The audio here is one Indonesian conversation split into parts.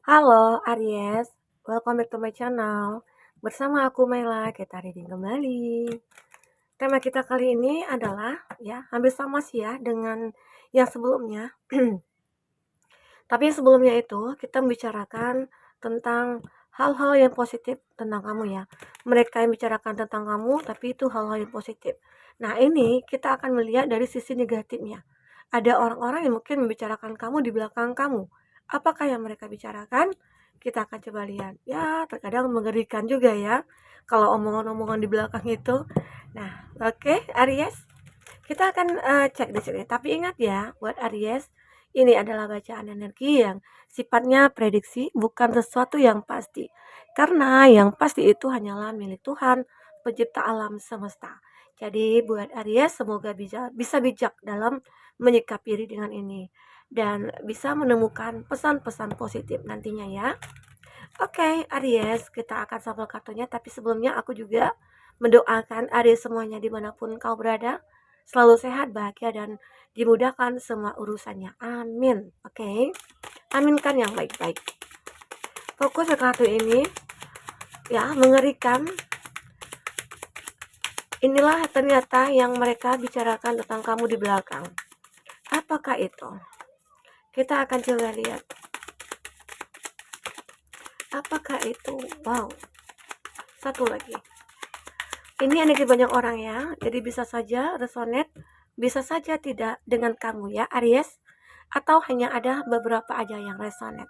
Halo Aries, welcome back to my channel. Bersama aku Mela, kita reading kembali. Tema kita kali ini adalah ya hampir sama sih ya dengan yang sebelumnya. Tapi sebelumnya itu kita membicarakan tentang hal-hal yang positif tentang kamu ya. Mereka yang bicarakan tentang kamu, tapi itu hal-hal yang positif. Nah ini kita akan melihat dari sisi negatifnya. Ada orang-orang yang mungkin membicarakan kamu di belakang kamu. Apakah yang mereka bicarakan? Kita akan coba lihat. Ya, terkadang mengerikan juga ya. Kalau omongan-omongan di belakang itu. Nah, oke, Aries. Kita akan cek di sini. Tapi ingat ya, buat Aries, ini adalah bacaan energi yang sifatnya prediksi, bukan sesuatu yang pasti. Karena yang pasti itu hanyalah milik Tuhan, pencipta alam semesta. Jadi buat Aries, semoga bisa bijak dalam menyikapi readingan ini. Dan bisa menemukan pesan-pesan positif nantinya ya. Oke, Aries, kita akan shuffle kartunya. Tapi sebelumnya aku juga mendoakan Aries semuanya dimanapun kau berada. Selalu sehat, bahagia, dan dimudahkan semua urusannya. Amin. Oke, aminkan yang baik-baik. Fokus ke kartu ini. Ya, mengerikan. Inilah ternyata yang mereka bicarakan tentang kamu di belakang. Apakah itu? Kita akan coba lihat. Apakah itu? Wow. Satu lagi. Ini energi banyak orang ya, jadi bisa saja resonate, bisa saja tidak dengan kamu ya Aries, atau hanya ada beberapa aja yang resonate.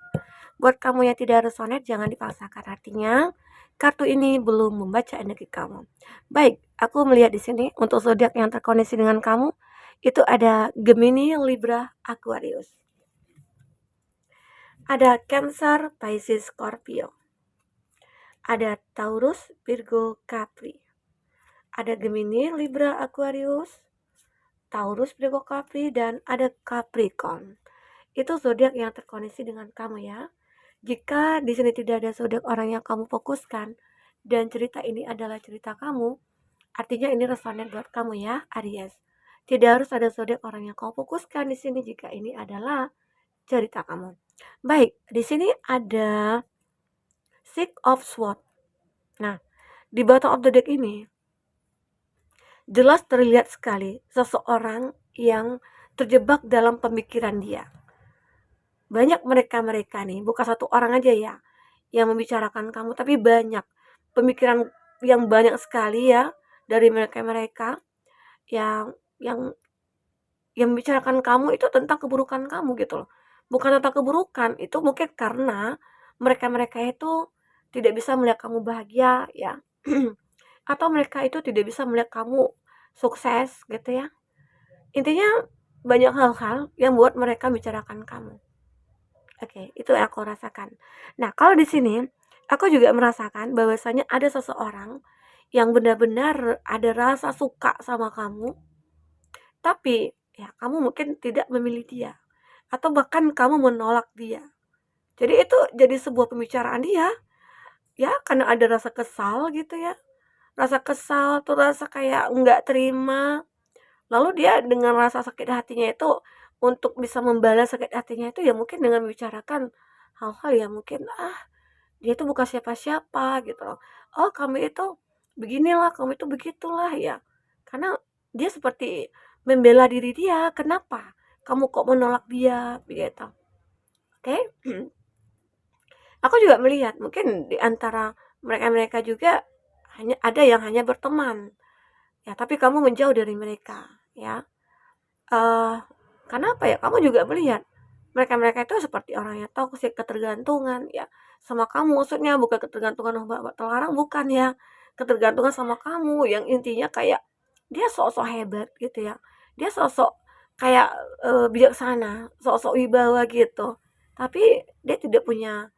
Buat kamu yang tidak resonate, jangan dipaksakan, artinya kartu ini belum membaca energi kamu. Baik, aku melihat di sini untuk zodiak yang terkoneksi dengan kamu, itu ada Gemini, Libra, Aquarius. Ada Cancer, Pisces, Scorpio. Ada Taurus, Virgo, Capri. Ada Gemini, Libra, Aquarius, Taurus, Virgo, Capri, dan ada Capricorn. Itu zodiak yang terkoneksi dengan kamu ya. Jika di sini tidak ada zodiak orang yang kamu fokuskan dan cerita ini adalah cerita kamu, artinya ini resonate buat kamu ya, Aries. Tidak harus ada zodiak orang yang kamu fokuskan di sini jika ini adalah cerita kamu. Baik, di sini ada Six of Swords. Nah, di bottom of the deck ini jelas terlihat sekali seseorang yang terjebak dalam pemikiran dia. Banyak mereka nih, bukan satu orang aja ya, yang membicarakan kamu, tapi banyak pemikiran yang banyak sekali ya dari mereka-mereka yang membicarakan kamu itu tentang keburukan kamu gitu loh. Bukan tentang keburukan, itu mungkin karena mereka-mereka itu tidak bisa melihat kamu bahagia ya. Atau mereka itu tidak bisa melihat kamu sukses gitu ya. Intinya banyak hal-hal yang buat mereka bicarakan kamu. Oke, itu yang aku rasakan. Nah, kalau di sini aku juga merasakan bahwasanya ada seseorang yang benar-benar ada rasa suka sama kamu, tapi ya kamu mungkin tidak memilih dia atau bahkan kamu menolak dia. Jadi itu jadi sebuah pembicaraan dia ya karena ada rasa kesal gitu ya. Rasa kesal tuh rasa kayak nggak terima. Lalu dia dengan rasa sakit hatinya itu, untuk bisa membalas sakit hatinya itu ya mungkin dengan membicarakan hal-hal yang mungkin, dia itu bukan siapa-siapa gitu loh. Oh kamu itu beginilah, kamu itu begitulah ya. Karena dia seperti membela diri dia, kenapa? Kamu kok menolak dia begitu. Oke. Aku juga melihat mungkin di antara mereka-mereka juga ada yang hanya berteman. Ya, tapi kamu menjauh dari mereka ya. Eh, Kenapa ya? Kamu juga melihat mereka-mereka itu seperti orang yang toksik, ketergantungan ya sama kamu. Maksudnya bukan ketergantungan obat terlarang, bukan ya. Ketergantungan sama kamu yang intinya kayak dia sosok hebat gitu ya. Dia sosok kayak bijaksana, sosok wibawa gitu. Tapi dia tidak punya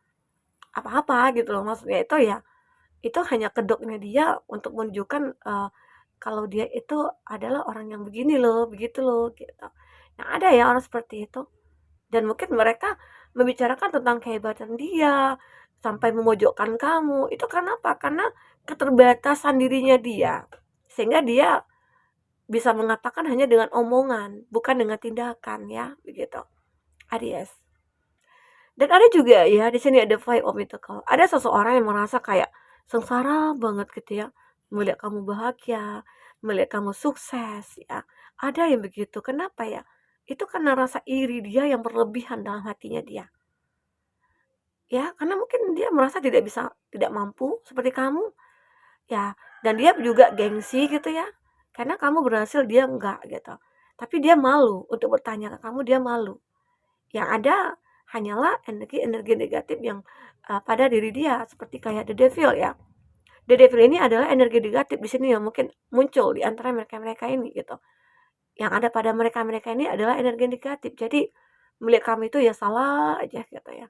apa-apa gitu loh. Maksudnya itu ya, itu hanya kedoknya dia untuk menunjukkan kalau dia itu adalah orang yang begini loh, begitu loh, gitu. Nah, ada ya orang seperti itu. Dan mungkin mereka membicarakan tentang kehebatan dia, sampai memojokkan kamu. Itu karena apa? Karena keterbatasan dirinya dia. Sehingga dia bisa mengatakan hanya dengan omongan, bukan dengan tindakan ya, begitu. Aries. Dan ada juga ya, di sini ada Five of Pentacles. Ada seseorang yang merasa kayak sengsara banget gitu ya, melihat kamu bahagia, melihat kamu sukses ya. Ada yang begitu. Kenapa ya? Itu karena rasa iri dia yang berlebihan dalam hatinya dia. Ya, karena mungkin dia merasa tidak bisa, tidak mampu seperti kamu. Ya, dan dia juga gengsi gitu ya. Karena kamu berhasil, dia enggak gitu. Tapi dia malu untuk bertanya ke kamu, dia malu. Yang ada hanyalah energi-energi negatif yang pada diri dia, seperti kayak the devil ya. The devil ini adalah energi negatif di sini yang mungkin muncul di antara mereka-mereka ini gitu. Yang ada pada mereka-mereka ini adalah energi negatif. Jadi melihat kamu itu ya salah aja gitu ya.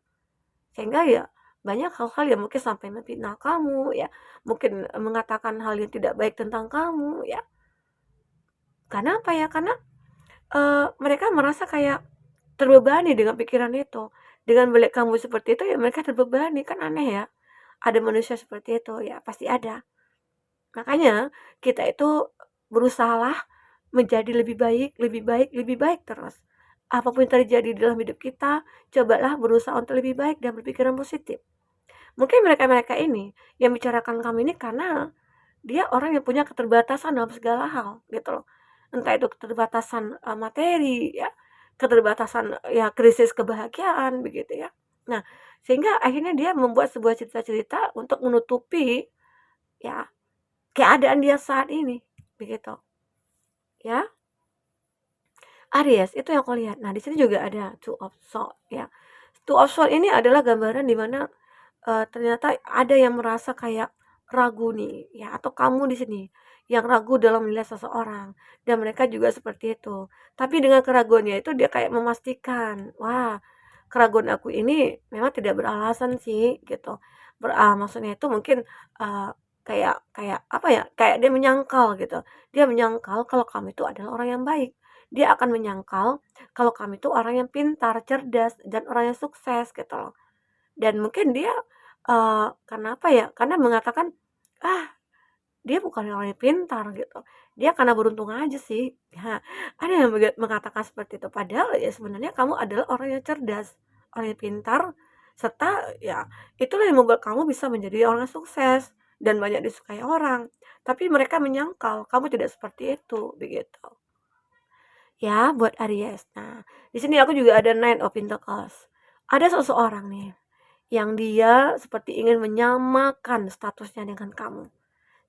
Sehingga ya banyak hal-hal yang mungkin sampai memfitnah kamu ya, mungkin mengatakan hal yang tidak baik tentang kamu ya. Karena apa ya? Karena mereka merasa kayak terbebani dengan pikiran itu. Dengan melihat kamu seperti itu ya mereka terbebani, kan aneh ya. Ada manusia seperti itu, ya pasti ada. Makanya kita itu berusahalah menjadi lebih baik, lebih baik, lebih baik terus. Apapun yang terjadi dalam hidup kita, cobalah berusaha untuk lebih baik dan berpikiran positif. Mungkin mereka-mereka ini yang bicarakan kamu ini karena dia orang yang punya keterbatasan dalam segala hal gitu loh. Entah itu keterbatasan materi ya, keterbatasan ya krisis kebahagiaan begitu ya. Nah, sehingga akhirnya dia membuat sebuah cerita-cerita untuk menutupi ya keadaan dia saat ini begitu. Ya. Aries itu yang aku lihat. Nah, di sini juga ada Two of Swords ya. Two of Swords ini adalah gambaran di mana ternyata ada yang merasa kayak ragu nih ya, atau kamu di sini yang ragu dalam melihat seseorang dan mereka juga seperti itu. Tapi dengan keraguannya itu dia kayak memastikan, "Wah, keraguan aku ini memang tidak beralasan sih," gitu. Maksudnya itu mungkin, kayak kayak apa ya, kayak dia menyangkal gitu. Dia menyangkal kalau kamu itu adalah orang yang baik. Dia akan menyangkal kalau kamu itu orang yang pintar, cerdas, dan orang yang sukses gitu loh. Dan mungkin dia, karena apa ya, karena mengatakan, "Ah, dia bukan orang yang pintar," gitu. "Dia karena beruntung aja sih." Nah, ada yang mengatakan seperti itu. Padahal ya sebenarnya kamu adalah orang yang cerdas, orang yang pintar, serta ya itulah yang membuat kamu bisa menjadi orang yang sukses dan banyak disukai orang. Tapi mereka menyangkal kamu tidak seperti itu, begitu. Ya, buat Aries. Nah, di sini aku juga ada Nine of Pentacles. Ada seseorang nih yang dia seperti ingin menyamakan statusnya dengan kamu.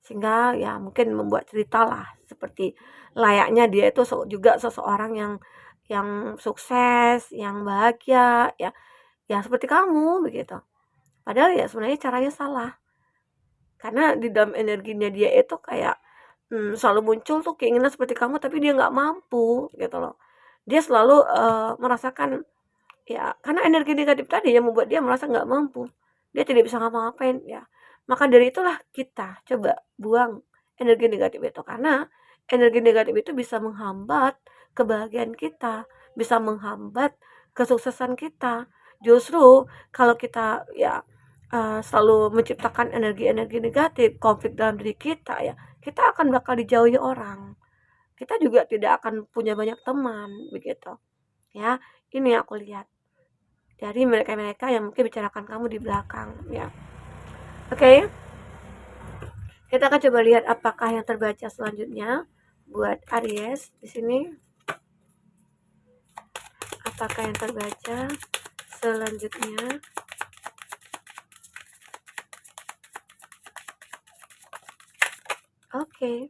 Sehingga ya mungkin membuat ceritalah seperti layaknya dia itu juga seseorang yang sukses, yang bahagia ya, ya seperti kamu begitu. Padahal ya sebenarnya caranya salah. Karena di dalam energinya dia itu kayak selalu muncul tuh keinginan seperti kamu tapi dia nggak mampu gitu loh. Dia selalu merasakan ya, karena energi negatif tadi yang membuat dia merasa nggak mampu. Dia tidak bisa ngapa-ngapain ya. Maka dari itulah kita coba buang energi negatif itu. Karena energi negatif itu bisa menghambat kebahagiaan kita, bisa menghambat kesuksesan kita. Justru kalau kita ya selalu menciptakan energi-energi negatif, konflik dalam diri kita ya, kita akan bakal dijauhi orang. Kita juga tidak akan punya banyak teman begitu. Ya, ini yang aku lihat dari mereka-mereka yang mungkin bicarakan kamu di belakang ya. Oke, kita akan coba lihat apakah yang terbaca selanjutnya buat Aries di sini. Apakah yang terbaca selanjutnya? Oke.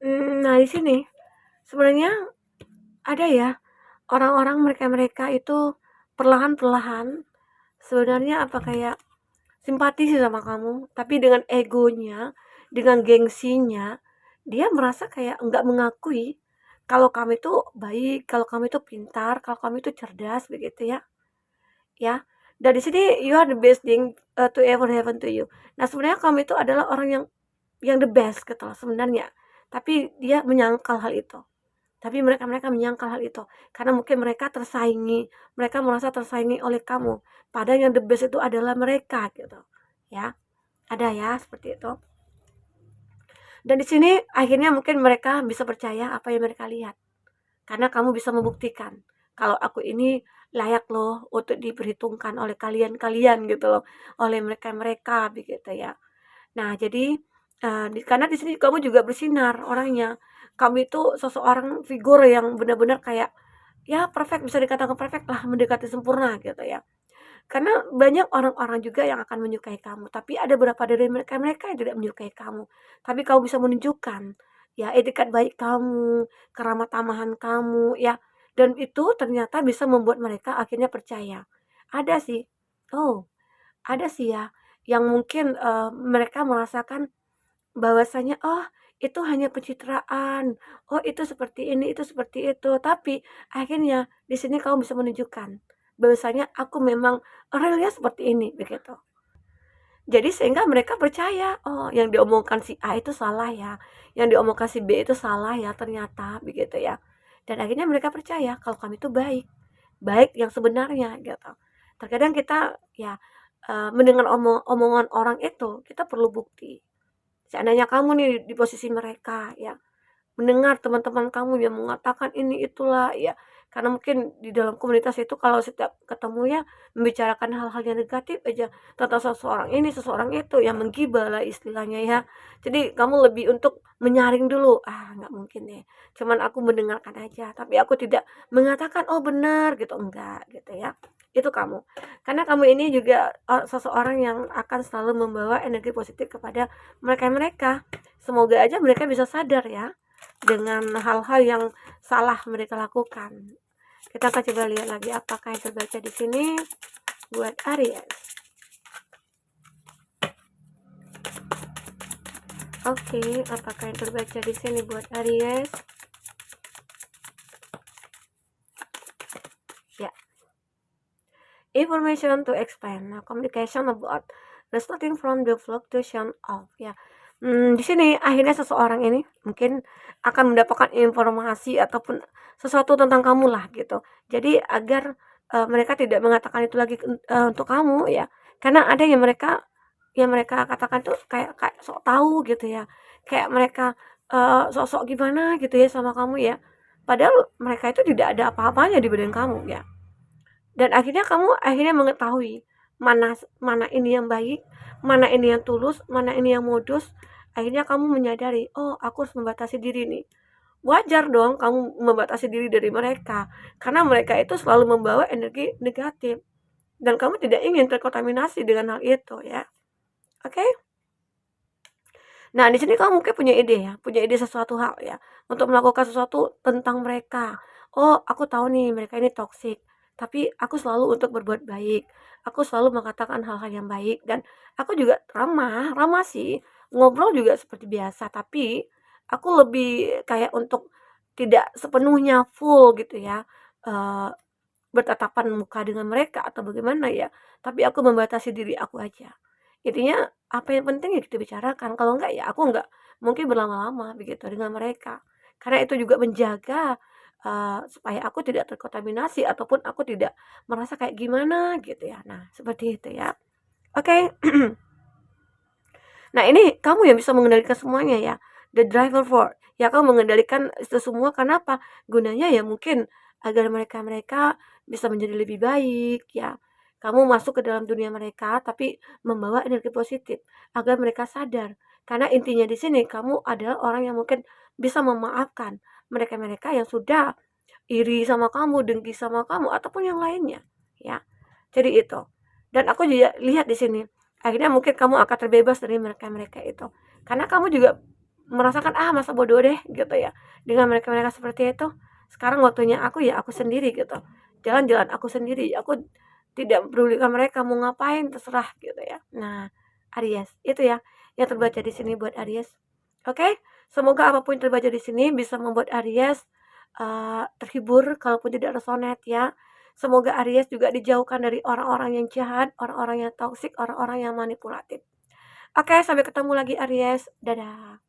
Nah, di sini sebenarnya ada ya orang-orang mereka-mereka itu perlahan-perlahan sebenarnya apa kayak simpati sih sama kamu, tapi dengan egonya, dengan gengsinya, dia merasa kayak enggak mengakui kalau kamu itu baik, kalau kamu itu pintar, kalau kamu itu cerdas begitu ya. Ya. Dan di sini you are the best thing to ever happen to you. Nah, sebenarnya kamu itu adalah orang yang the best gitu loh sebenarnya. Tapi dia menyangkal hal itu. Tapi mereka menyangkal hal itu karena mungkin mereka tersaingi, mereka merasa tersaingi oleh kamu. Padahal yang the best itu adalah mereka gitu. Ya. Ada ya seperti itu. Dan di sini akhirnya mungkin mereka bisa percaya apa yang mereka lihat. Karena kamu bisa membuktikan kalau aku ini layak loh untuk diperhitungkan oleh kalian-kalian gitu loh, oleh mereka-mereka begitu ya. Nah jadi, karena di sini kamu juga bersinar orangnya, kamu itu seseorang figur yang benar-benar kayak, ya perfect, bisa dikatakan perfect lah, mendekati sempurna gitu ya. Karena banyak orang-orang juga yang akan menyukai kamu, tapi ada beberapa dari mereka-mereka yang tidak menyukai kamu. Tapi kamu bisa menunjukkan, ya etikat baik kamu, keramah tamahan kamu, ya. Dan itu ternyata bisa membuat mereka akhirnya percaya. Ada sih, oh, ada sih ya, yang mungkin mereka merasakan bahwasanya, oh itu hanya pencitraan, oh itu seperti ini, itu seperti itu. Tapi akhirnya di sini kamu bisa menunjukkan bahwasanya aku memang realnya seperti ini, begitu. Jadi sehingga mereka percaya, oh yang diomongkan si A itu salah ya, yang diomongkan si B itu salah ya ternyata, begitu ya. Dan akhirnya mereka percaya kalau kami itu baik, baik yang sebenarnya gitu. Terkadang kita ya mendengar omongan orang itu, kita perlu bukti. Seandainya kamu nih di posisi mereka ya, mendengar teman-teman kamu yang mengatakan ini itulah ya, karena mungkin di dalam komunitas itu kalau setiap ketemu ya membicarakan hal-hal yang negatif aja tentang seseorang ini, seseorang itu, yang menggibah lah istilahnya ya. Jadi kamu lebih untuk menyaring dulu, "Ah, nggak mungkin deh, cuman aku mendengarkan aja, tapi aku tidak mengatakan, 'Oh benar,' gitu, enggak," gitu ya. Itu kamu. Karena kamu ini juga, seseorang yang akan selalu membawa energi positif kepada mereka-mereka. Semoga aja mereka bisa sadar ya dengan hal-hal yang salah mereka lakukan. Kita akan coba lihat lagi apakah yang terbaca di sini buat Aries. Oke, apakah yang terbaca di sini buat Aries? Ya. Information to explain. Nah, communication about resulting from the fluctuation of ya. Di sini akhirnya seseorang ini mungkin akan mendapatkan informasi ataupun sesuatu tentang kamu lah gitu. Jadi agar mereka tidak mengatakan itu lagi untuk kamu ya. Karena ada yang mereka katakan tuh kayak kayak sok tahu gitu ya. Kayak mereka sok-sok gimana gitu ya sama kamu ya. Padahal mereka itu tidak ada apa-apanya dibanding kamu ya. Dan akhirnya kamu akhirnya mengetahui mana mana ini yang baik, mana ini yang tulus, mana ini yang modus. Akhirnya kamu menyadari, oh aku harus membatasi diri nih. Wajar dong kamu membatasi diri dari mereka, karena mereka itu selalu membawa energi negatif. Dan kamu tidak ingin terkontaminasi dengan hal itu ya. Oke? Nah, di sini kamu mungkin punya ide ya, punya ide sesuatu hal ya, untuk melakukan sesuatu tentang mereka. Oh, aku tahu nih mereka ini toksik, tapi aku selalu untuk berbuat baik. Aku selalu mengatakan hal-hal yang baik dan aku juga ramah, ramah sih. Ngobrol juga seperti biasa, tapi aku lebih kayak untuk tidak sepenuhnya full gitu ya. eh, Bertatapan muka dengan mereka atau bagaimana ya, tapi aku membatasi diri aku aja. Intinya apa yang penting ya kita bicarakan, kalau enggak ya aku enggak mungkin berlama-lama begitu dengan mereka. Karena itu juga menjaga, supaya aku tidak terkontaminasi ataupun aku tidak merasa kayak gimana gitu ya. Nah, seperti itu ya. Oke. Nah, ini kamu yang bisa mengendalikan semuanya ya, the driver for. Ya kamu mengendalikan itu semua karena apa? Gunanya ya mungkin agar mereka-mereka bisa menjadi lebih baik ya. Kamu masuk ke dalam dunia mereka tapi membawa energi positif agar mereka sadar. Karena intinya di sini kamu adalah orang yang mungkin bisa memaafkan mereka-mereka yang sudah iri sama kamu, dengki sama kamu ataupun yang lainnya ya. Jadi itu. Dan aku juga lihat di sini akhirnya mungkin kamu akan terbebas dari mereka-mereka itu. Karena kamu juga merasakan, "Ah, masa bodoh deh," gitu ya. Dengan mereka-mereka seperti itu, sekarang waktunya aku ya aku sendiri gitu. Jalan-jalan aku sendiri, aku tidak pedulikan mereka mau ngapain terserah gitu ya. Nah, Aries, itu ya yang terbaca di sini buat Aries. Oke, semoga apapun yang terbaca di sini bisa membuat Aries terhibur kalaupun tidak resonate ya. Semoga Aries juga dijauhkan dari orang-orang yang jahat, orang-orang yang toksik, orang-orang yang manipulatif. Oke, sampai ketemu lagi Aries. Dadah.